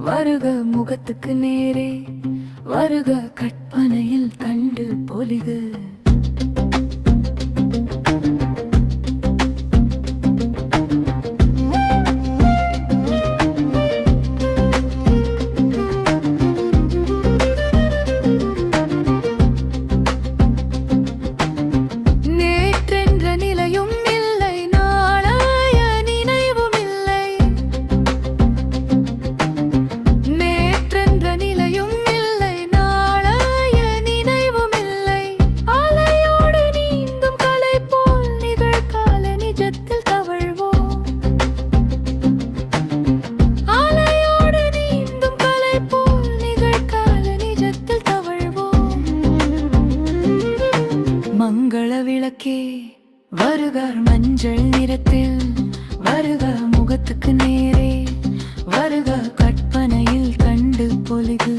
வருக முகத்துக்கு நேரே, வருக கற்பனையில் கண்டு பொலிக. மங்கள விளக்கே வருக மஞ்சள் நிறத்தில், வருக முகத்துக்கு நேரே, வருக கற்பனையில் கண்டு பொலிகு.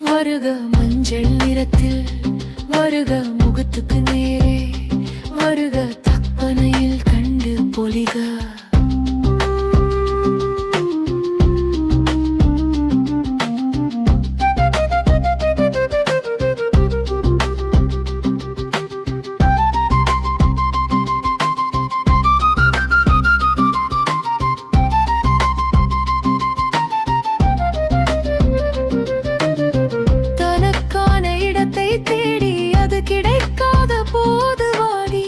வருக மஞ்சள் நிறத்தில், வருக முகத்துக்கு நேரே, வருக கற்பனையில் கண்டு பொலிக. கிடைக்காத போது வாடி,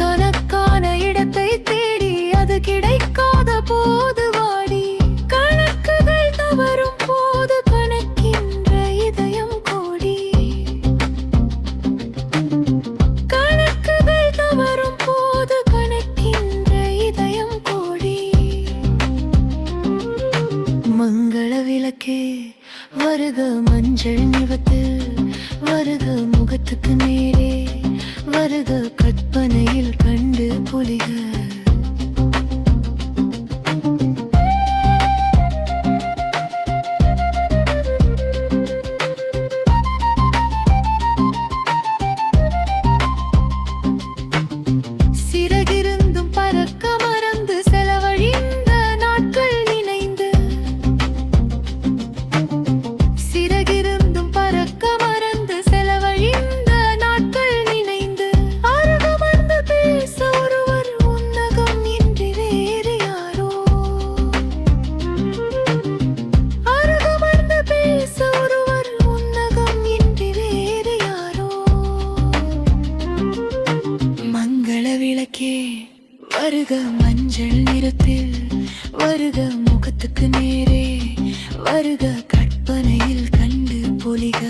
தனக்கான இடத்தை தேடி அது கிடைக்காத போது வாடி, கணக்குகள் தவறும் போது கணக்கின்ற இதயம் கோடி, கணக்குகள் தவறும் போது கணக்கின்ற இதயம் கோடி. மங்கள விளக்கே வருக மஞ்சள் நிறத்தில், வருக முகத்துக்கு நேரே, வருக கற்பனையில் கண்டு பொலிக. சிறகிருந்தும் பறக்க மறந்து செலவழிந்த நாட்கள் நினைந்து, சிறகிருந்தும் பறக்க மறந்து செலவழிந்த நாட்கள் நினைந்து, அருகமர்ந்து பேச ஒருவர் உன்னகம் இன்றி வேறு யாரோ, அருகமர்ந்து பேச ஒருவர் உன்னகம் இன்றி வேறு யாரோ. மங்கள விளக்கே வருக மஞ்சள் நிறத்தில், வருக முகத்துக்கு நேரே, வருக கற்பனையில் கண்டு பொலிக.